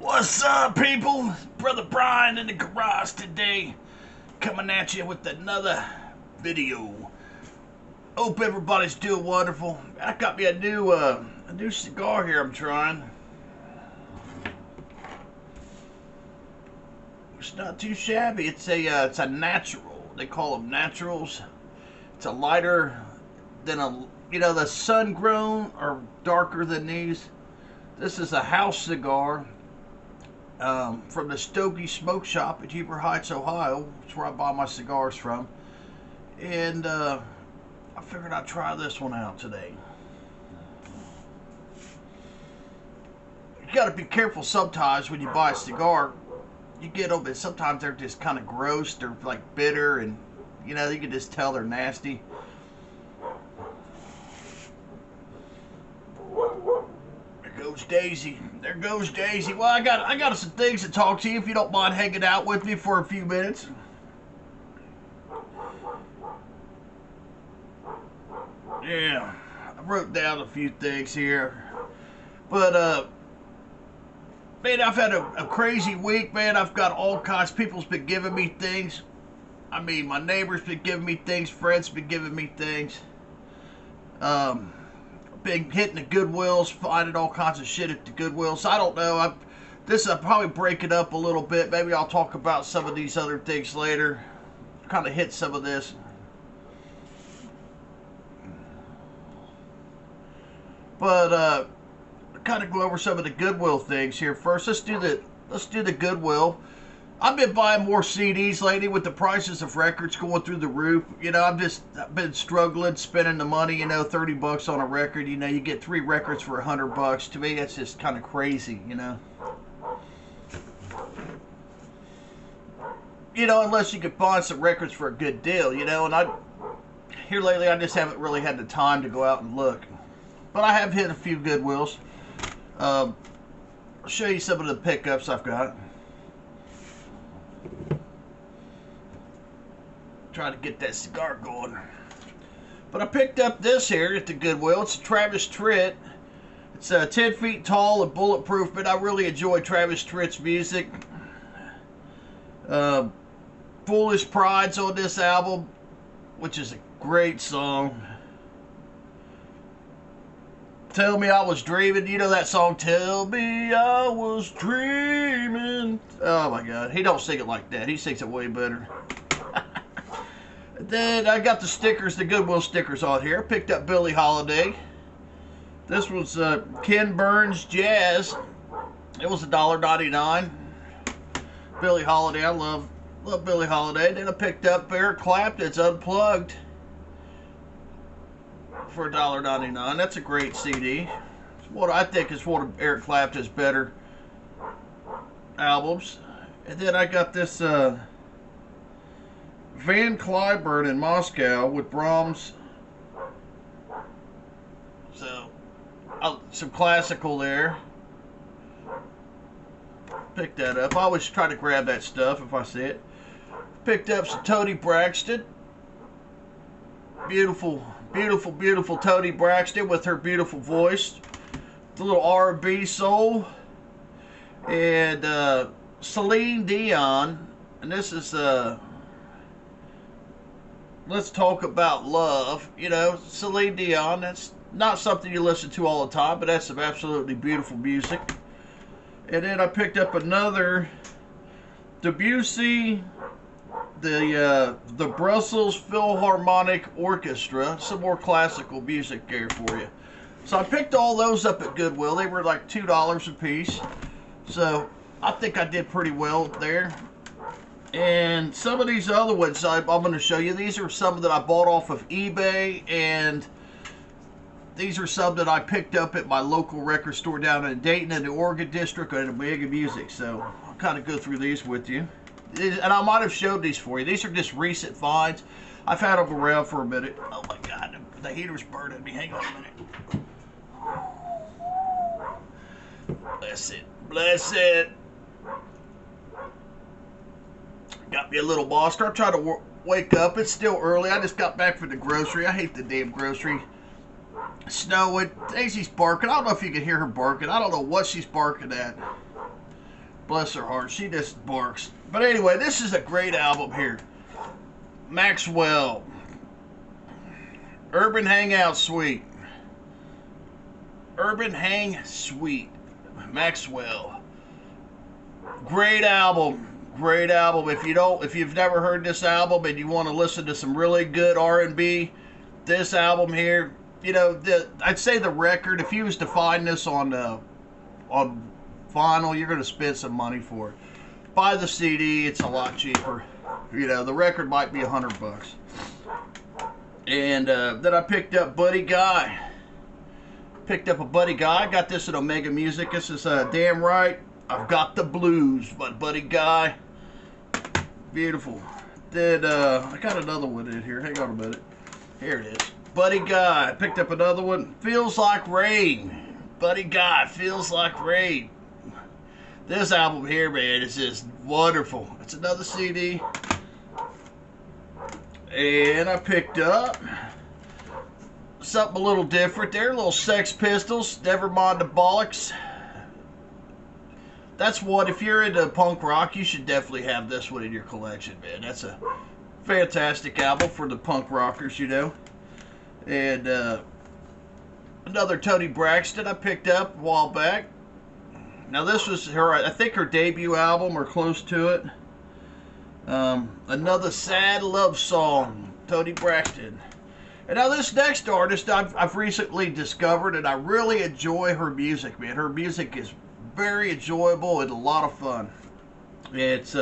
What's up, people? Brother Brian in the garage today, coming at you with another video. Hope everybody's doing wonderful. I got me a new cigar here I'm trying. It's not too shabby. It's a natural. They call them naturals. It's a lighter than the sun grown are darker than these. This is a house cigar. From the Stogie Smoke Shop at Heber Heights, Ohio. That's where I buy my cigars from. And I figured I'd try this one out today. You gotta be careful sometimes when you buy a cigar. You get them, and sometimes they're just kind of gross. They're like bitter, and you can just tell they're nasty. Daisy. There goes Daisy. Well, I got some things to talk to you if you don't mind hanging out with me for a few minutes. Yeah, I wrote down a few things here. But, man, I've had a crazy week, man. I've got all kinds. People's been giving me things. I mean, my neighbor's been giving me things. Friends been giving me things. Been hitting the Goodwills, finding all kinds of shit at the Goodwills. So I don't know. I'll probably break it up a little bit. Maybe I'll talk about some of these other things later. Kind of hit some of this. But kind of go over some of the Goodwill things here first. Let's do the Goodwill. I've been buying more CDs lately with the prices of records going through the roof. I've been struggling spending the money, $30 on a record. You get 3 records for $100. To me, that's just kind of crazy, unless you could find some records for a good deal, and here lately I just haven't really had the time to go out and look. But I have hit a few Goodwills. I'll show you some of the pickups I've got. Trying to get that cigar going. But I picked up this here at the Goodwill. It's a Travis Tritt. It's 10 feet tall and bulletproof, but I really enjoy Travis Tritt's music. Foolish Pride's on this album, which is a great song. Tell Me I Was Dreaming. You know that song, Tell Me I Was Dreaming. Oh my God, he don't sing it like that. He sings it way better. Then I got the stickers, the Goodwill stickers on here. Picked up Billie Holiday. This was Ken Burns Jazz. It was $1.99. Billie Holiday, I love Billie Holiday. Then I picked up Eric Clapton's Unplugged for $1.99. That's a great CD. It's what I think is one of Eric Clapton's better albums. And then I got this Van Cliburn in Moscow with Brahms. So, some classical there. Picked that up. I always try to grab that stuff if I see it. Picked up some Toni Braxton. Beautiful, beautiful, beautiful Toni Braxton with her beautiful voice. The little R&B soul. And Celine Dion. And this is Let's Talk About Love. Celine Dion, that's not something you listen to all the time, but that's some absolutely beautiful music. And then I picked up another Debussy, the Brussels Philharmonic Orchestra. Some more classical music there for you. So I picked all those up at Goodwill. They were like $2 a piece. So I think I did pretty well there. And some of these other ones I'm going to show you. These are some that I bought off of eBay, and these are some that I picked up at my local record store down in Dayton in the Oregon District at Omega Music. So I'll kind of go through these with you. And I might have showed these for you. These are just recent finds. I've had them around for a minute. Oh my God, the heater's burning me. Hang on a minute. Bless it. Bless it. Got me a little monster. I'm trying to wake up. It's still early. I just got back from the grocery. I hate the damn grocery. Snowing. Daisy's barking. I don't know if you can hear her barking. I don't know what she's barking at. Bless her heart. She just barks. But anyway, this is a great album here. Maxwell. Urban Hangout Suite. Urban Hang Suite. Maxwell. Great album. Great album. If you've never heard this album and you want to listen to some really good R&B, this album here, you know, I'd say the record, if you was to find this on vinyl, you're going to spend some money for it. Buy the CD, it's a lot cheaper. You know, the record might be $100. And then I picked up Buddy Guy. Picked up a Buddy Guy. Got this at Omega Music. This is Damn Right. I've Got the Blues by Buddy Guy. Beautiful. Then I got another one in here. Hang on a minute. Here it is. Buddy Guy. Picked up another one. Feels Like Rain. Buddy Guy. Feels Like Rain. This album here, man, is just wonderful. It's another CD. And I picked up something a little different there. Little Sex Pistols. Never Mind the Bollocks. That's one, if you're into punk rock, you should definitely have this one in your collection, man. That's a fantastic album for the punk rockers, you know. And another Toni Braxton I picked up a while back. Now this was her, I think her debut album or close to it. Another Sad Love Song, Toni Braxton. And now this next artist I've recently discovered, and I really enjoy her music, man. Her music is very enjoyable and a lot of fun. It's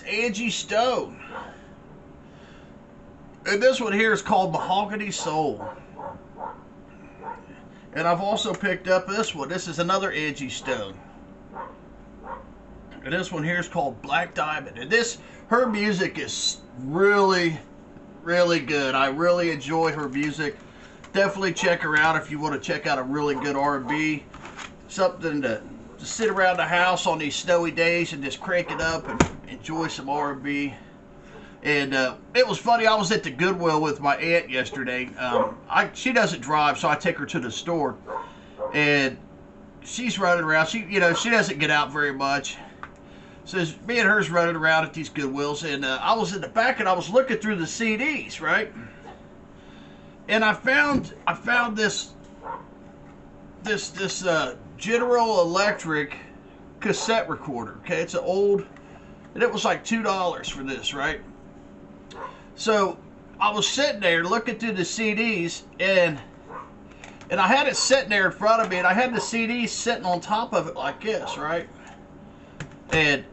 Angie Stone. And this one here is called Mahogany Soul. And I've also picked up this one. This is another Angie Stone. And this one here is called Black Diamond. And her music is really, really good. I really enjoy her music. Definitely check her out if you want to check out a really good R&B. Something to sit around the house on these snowy days and just crank it up and enjoy some R&B. And it was funny, I was at the Goodwill with my aunt yesterday. She doesn't drive, so I take her to the store. And she's running around. She doesn't get out very much. So me and her's running around at these Goodwills. And I was in the back and I was looking through the CDs, right? And I found this General Electric cassette recorder. Okay, it's an old, and it was like $2 for this, right? So I was sitting there looking through the CDs, and I had it sitting there in front of me, and I had the CDs sitting on top of it like this, right? And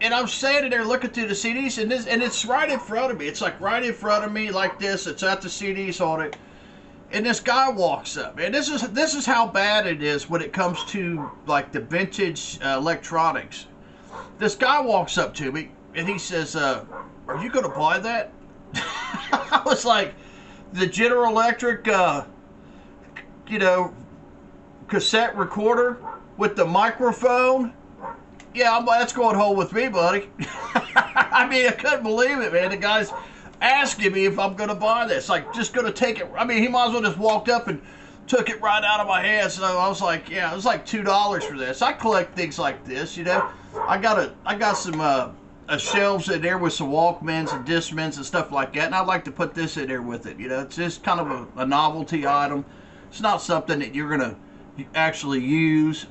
I'm standing there looking through the CDs, and it's right in front of me. It's like right in front of me like this. It's got the CDs on it. And this guy walks up, and this is how bad it is when it comes to like the vintage electronics. This guy walks up to me, and he says, "Are you going to buy that?" I was like, "The General Electric, cassette recorder with the microphone? Yeah, that's going home with me, buddy." I mean, I couldn't believe it, man. The guy's asking me if I'm going to buy this. Like, just going to take it. I mean, he might as well just walked up and took it right out of my hand. So I was like, yeah, it was like $2 for this. I collect things like this, you know. I got some shelves in there with some Walkmans and Discmans and stuff like that. And I'd like to put this in there with it, you know. It's just kind of a novelty item. It's not something that you're going to actually use.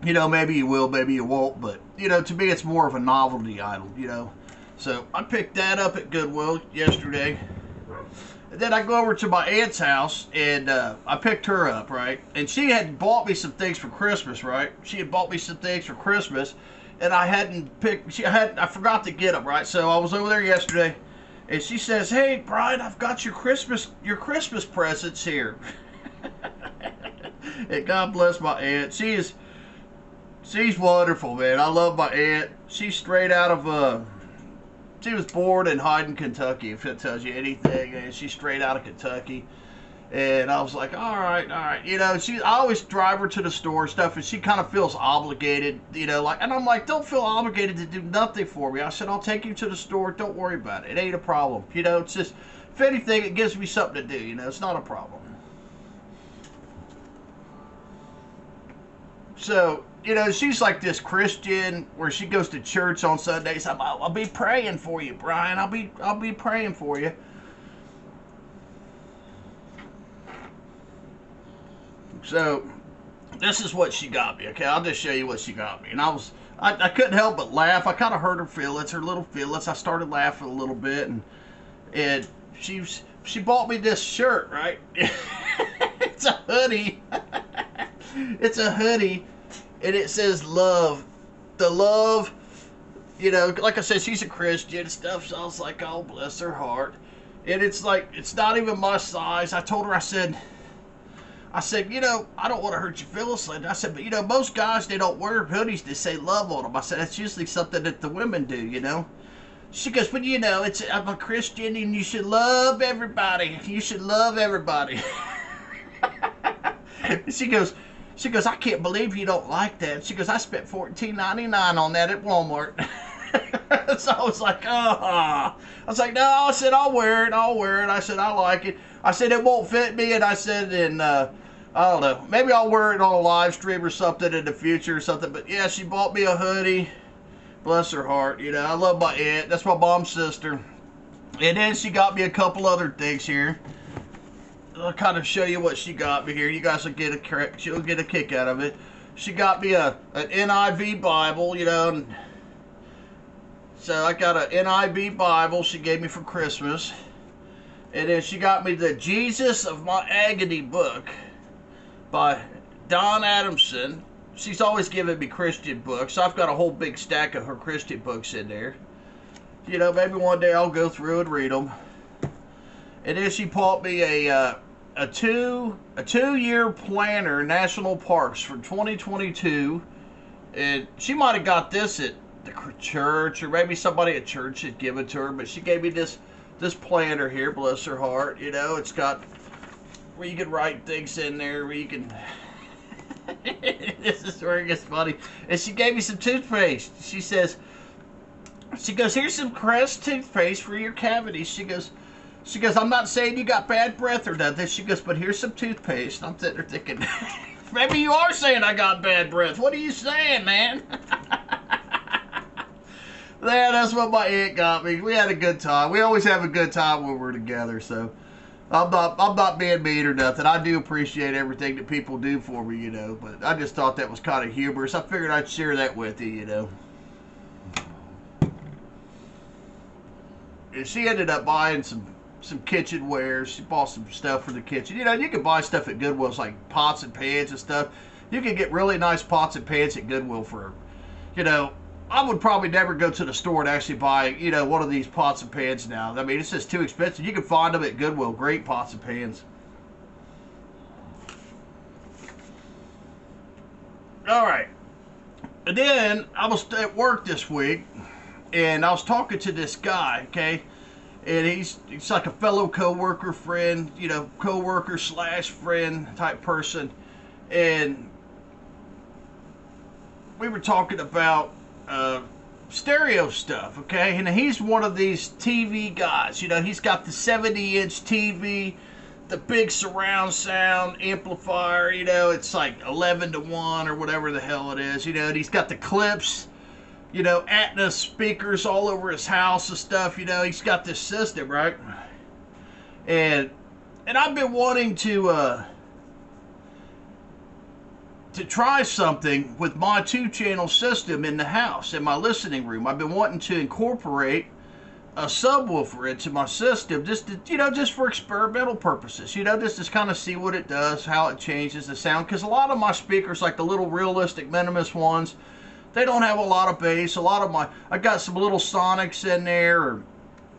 You know, maybe you will, maybe you won't. But, you know, to me, it's more of a novelty item, you know. So I picked that up at Goodwill yesterday. And then I go over to my aunt's house, and I picked her up, right? And she had bought me some things for Christmas, right? She had bought me some things for Christmas, and I forgot to get them, right? So I was over there yesterday, and she says, "Hey, Brian, I've got your Christmas presents here." And God bless my aunt. She's wonderful, man. I love my aunt. She's straight out of she was born in Hyden, Kentucky, if it tells you anything. And she's straight out of Kentucky. And I was like, all right. You know, I always drive her to the store and stuff, and she kind of feels obligated, you know, like, and I'm like, don't feel obligated to do nothing for me. I said, I'll take you to the store. Don't worry about it. It ain't a problem. You know, it's just, if anything, it gives me something to do, you know, it's not a problem. So, you know, she's like this Christian where she goes to church on Sundays. I'll be praying for you, Brian. I'll be praying for you. So, this is what she got me. Okay, I'll just show you what she got me. And I couldn't help but laugh. I kind of hurt her feelings, her little feelings. I started laughing a little bit, and she bought me this shirt, right? It's a hoodie. It's a hoodie, and it says love. The love, you know, like I said, she's a Christian and stuff, so I was like, oh, bless her heart. And it's like, it's not even my size. I told her, I said, you know, I don't want to hurt your feelings. I said, but, you know, most guys, they don't wear hoodies that say love on them. I said, that's usually something that the women do, you know. She goes, but, you know, I'm a Christian and you should love everybody. You should love everybody. She goes, I can't believe you don't like that. She goes, I spent $14.99 on that at Walmart. So I was like, I was like, no. I said, I'll wear it. I said, I like it. I said, it won't fit me. And I said, I don't know, maybe I'll wear it on a live stream or something in the future or something. But yeah, she bought me a hoodie. Bless her heart. You know, I love my aunt. That's my mom's sister. And then she got me a couple other things here. I'll kind of show you what she got me here. You guys will get she'll get a kick out of it. She got me an NIV Bible, you know. And so I got an NIV Bible she gave me for Christmas. And then she got me the Jesus of My Agony book by Don Adamson. She's always giving me Christian books. So I've got a whole big stack of her Christian books in there. You know, maybe one day I'll go through and read them. And then she bought me a 2-year planner, National Parks for 2022. And she might have got this at the church, or maybe somebody at church had given it to her. But she gave me this planner here, bless her heart. You know, it's got where you can write things in there, where you can. This is where it gets funny. And she gave me some toothpaste. She goes, here's some Crest toothpaste for your cavities. She goes, I'm not saying you got bad breath or nothing. She goes, but here's some toothpaste. I'm sitting there thinking, maybe you are saying I got bad breath. What are you saying, man? Yeah, that's what my aunt got me. We had a good time. We always have a good time when we're together. So I'm not being mean or nothing. I do appreciate everything that people do for me, you know. But I just thought that was kind of humorous. I figured I'd share that with you, you know. And she ended up buying some kitchenware. She bought some stuff for the kitchen. You know, you can buy stuff at Goodwill, like pots and pans and stuff. You can get really nice pots and pans at Goodwill for, you know, I would probably never go to the store and actually buy, you know, one of these pots and pans now. I mean, it's just too expensive. You can find them at Goodwill. Great pots and pans. All right. And then I was at work this week, and I was talking to this guy, okay? And he's like a fellow coworker, friend, you know, coworker / friend type person. And we were talking about stereo stuff, okay? And he's one of these TV guys. You know, he's got the 70-inch TV, the big surround sound amplifier. You know, it's like 11-to-1 or whatever the hell it is. You know, and he's got the clips, you know, Atmos speakers all over his house and stuff. You know, he's got this system, right? And I've been wanting to try something with my 2-channel system in the house, in my listening room. I've been wanting to incorporate a subwoofer into my system, just to, you know, just for experimental purposes. You know, just to kind of see what it does, how it changes the sound. Because a lot of my speakers, like the little realistic minimalist ones, they don't have a lot of bass. I got some little Sonics in there, or,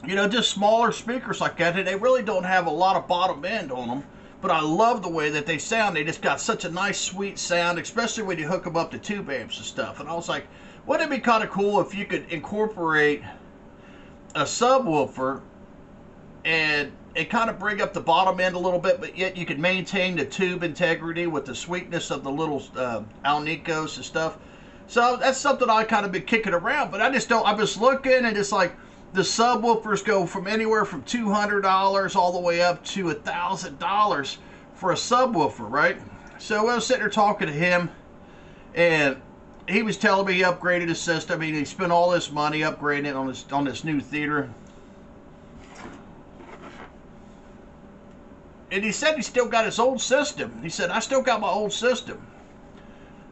you know, just smaller speakers like that, and they really don't have a lot of bottom end on them. But I love the way that they sound. They just got such a nice, sweet sound, especially when you hook them up to tube amps and stuff. And I was like, wouldn't it be kind of cool if you could incorporate a subwoofer and kind of bring up the bottom end a little bit, but yet you can maintain the tube integrity with the sweetness of the little Alnicos and stuff. So that's something I kind of been kicking around, but I just don't. I'm just looking, and it's like the subwoofers go from anywhere from $200 all the way up to $1,000 for a subwoofer, right? So I was sitting there talking to him, And he was telling me he upgraded his system. I mean, he spent all this money upgrading it on this new theater. And he said he still got his old system. He said, I still got my old system.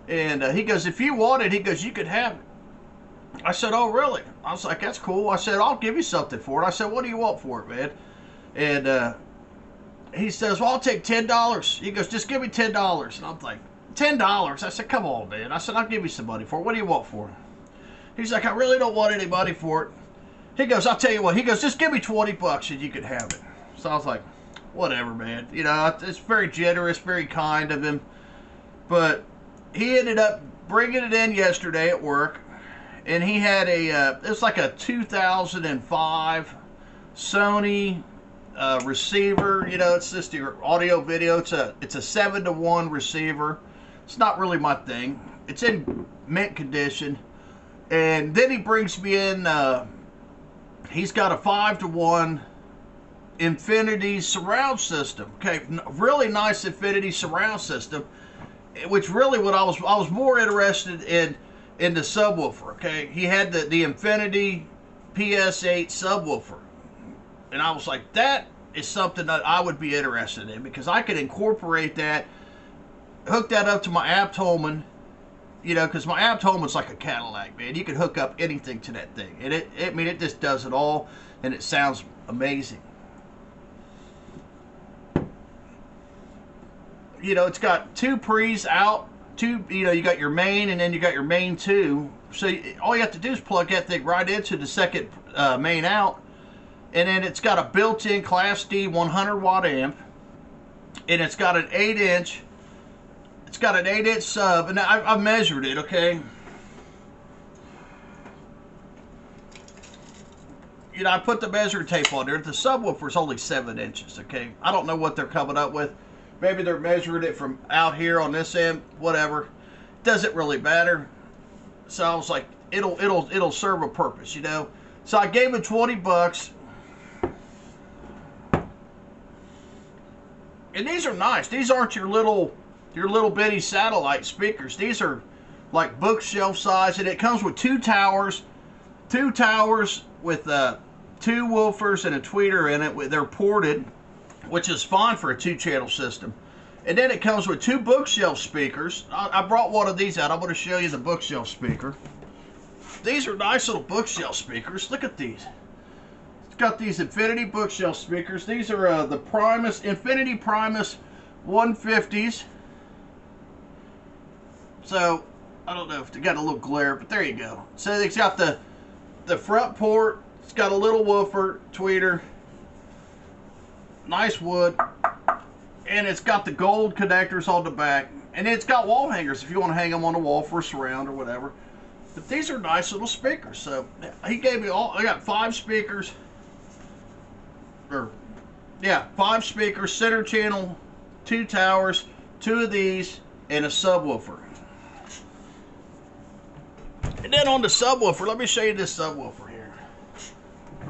And he goes, if you want it, he goes, you could have it. I said, oh, really? I was like, that's cool. I said, I'll give you something for it. I said, what do you want for it, man? And he says, well, I'll take $10. He goes, just give me $10. And I'm like, $10? I said, come on, man. I said, I'll give you some money for it. What do you want for it? He's like, I really don't want any money for it. He goes, I'll tell you what. He goes, just give me $20 and you can have it. So I was like, whatever, man. You know, it's very generous, very kind of him. But he ended up bringing it in yesterday at work. And he had it's like a 2005 Sony receiver. You know, it's just your audio video. It's a 7-to-1 receiver. It's not really my thing. It's in mint condition. And then he brings me in, he's got a 5-to-1 Infinity surround system. Okay, really nice Infinity surround system, which really what I was more interested in the subwoofer. Okay, he had the Infinity PS8 subwoofer, and I was like, that is something that I would be interested in, because I could incorporate that, hook that up to my Aptoman, you know, because my Aptoman's like a Cadillac, man. You can hook up anything to that thing, and it just does it all, and it sounds amazing. You know, it's got two pre's out, you know, you got your main, and then you got your main 2. So all you have to do is plug that thing right into the second main out, and then it's got a built-in Class D 100-watt amp, and it's got an 8-inch. It's got an 8-inch sub, and I've measured it. Okay. You know, I put the measuring tape on there. The subwoofer's only 7 inches. Okay. I don't know what they're coming up with. Maybe they're measuring it from out here on this end, whatever. Doesn't really matter. So I was like, it'll serve a purpose, you know. So I gave him $20. And these are nice. These aren't your little bitty satellite speakers. These are like bookshelf size, and it comes with 2 towers with 2 woofers and a tweeter in it. They're ported, which is fine for a 2-channel system. And then it comes with 2 bookshelf speakers. I brought one of these out. I'm going to show you the bookshelf speaker. These are nice little bookshelf speakers. Look at these. It's got these Infinity bookshelf speakers. These are the Primus, Infinity Primus 150s. So, I don't know if they got a little glare, but there you go. So it's got the front port. It's got a little woofer, tweeter. Nice wood, and it's got the gold connectors on the back, and it's got wall hangers if you want to hang them on the wall for a surround or whatever. But these are nice little speakers. So he gave me I got 5 speakers, 5 speakers, center channel, 2 towers, 2 of these, and a subwoofer. And then on the subwoofer, let me show you this subwoofer here.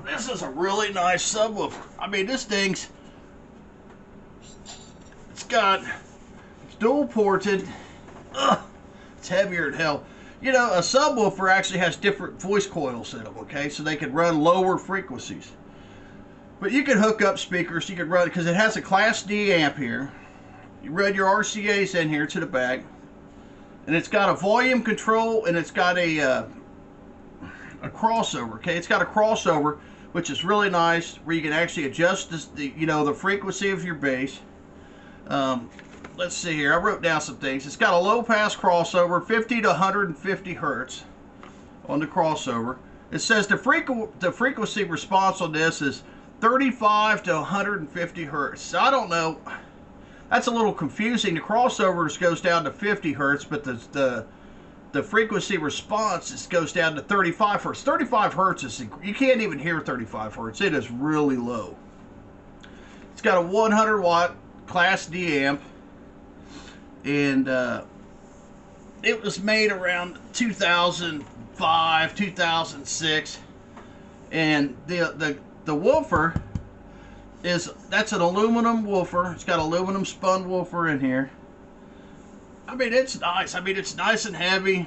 This is a really nice subwoofer. I mean, this thing's, it's dual ported. It's heavier than hell. You know, a subwoofer actually has different voice coils in them, okay? So they can run lower frequencies. But you can hook up speakers. You can run, because it has a Class D amp here. You run your RCAs in here to the back. And it's got a volume control, and it's got a crossover, okay? It's got a crossover, which is really nice, where you can actually adjust the frequency of your bass. Let's see here. I wrote down some things. It's got a low pass crossover, 50 to 150 hertz on the crossover. It says the frequency response on this is 35 to 150 hertz. So I don't know. That's a little confusing. The crossovers goes down to 50 hertz, but the frequency response goes down to 35 hertz. 35 hertz is, you can't even hear 35 hertz. It is really low. It's got a 100-watt Class D amp, and it was made around 2005, 2006, and the woofer that's an aluminum woofer. It's got aluminum spun woofer in here, I mean, it's nice. I mean, it's nice and heavy.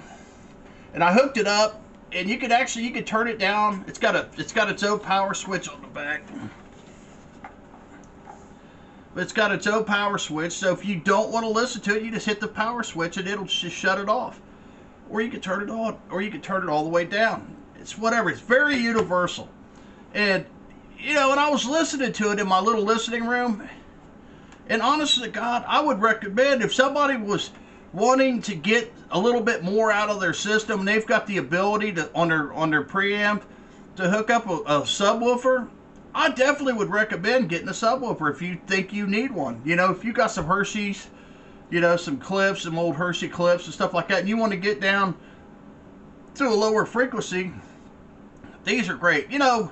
And I hooked it up, and you could turn it down. It's got its own power switch on the back. It's got its own power switch, so if you don't want to listen to it, you just hit the power switch and it'll just shut it off. Or you can turn it on, or you can turn it all the way down. It's whatever. It's very universal. And, you know, when I was listening to it in my little listening room, and honestly to God, I would recommend if somebody was wanting to get a little bit more out of their system, and they've got the ability to, on their preamp, to hook up a subwoofer, I definitely would recommend getting a subwoofer if you think you need one. You know, if you got some Hershey's, you know, some clips, some old Hershey clips and stuff like that, and you want to get down to a lower frequency, these are great. You know,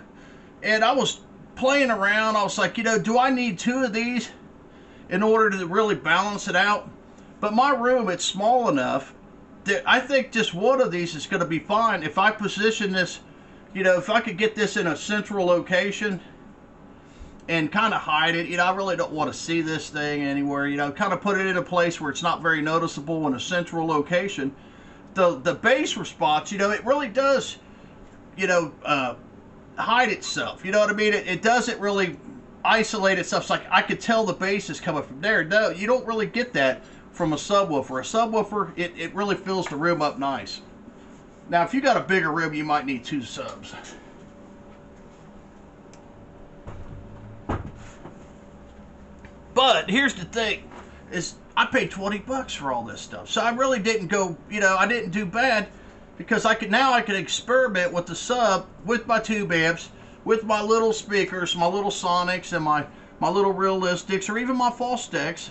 and I was playing around. I was like, you know, do I need two of these in order to really balance it out? But my room, it's small enough that I think just one of these is going to be fine. If I position this, you know, if I could get this in a central location and kind of hide it, you know, I really don't want to see this thing anywhere, you know, kind of put it in a place where it's not very noticeable in a central location. The bass response, you know, it really does, you know, hide itself. You know what I mean? It doesn't really isolate itself. It's like I could tell the bass is coming from there. No, you don't really get that from a subwoofer. A subwoofer, it really fills the room up nice. Now, if you got a bigger room, you might need two subs. But here's the thing, is I paid 20 bucks for all this stuff. So I really didn't go, you know, I didn't do bad, because I could experiment with the sub, with my tube amps, with my little speakers, my little Sonics, and my little Realistics, or even my false decks,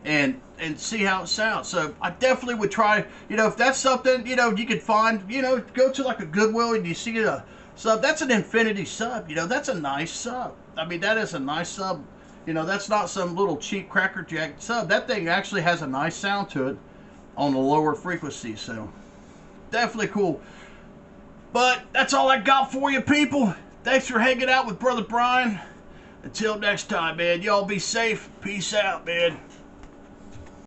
and see how it sounds. So I definitely would try, you know, if that's something, you know, you could find, you know, go to like a Goodwill and you see a sub, that's an Infinity sub, you know, that's a nice sub. I mean, that is a nice sub. You know, that's not some little cheap Cracker Jack sub. That thing actually has a nice sound to it on the lower frequency, so definitely cool. But that's all I got for you, people. Thanks for hanging out with Brother Brian. Until next time, man, y'all be safe. Peace out, man.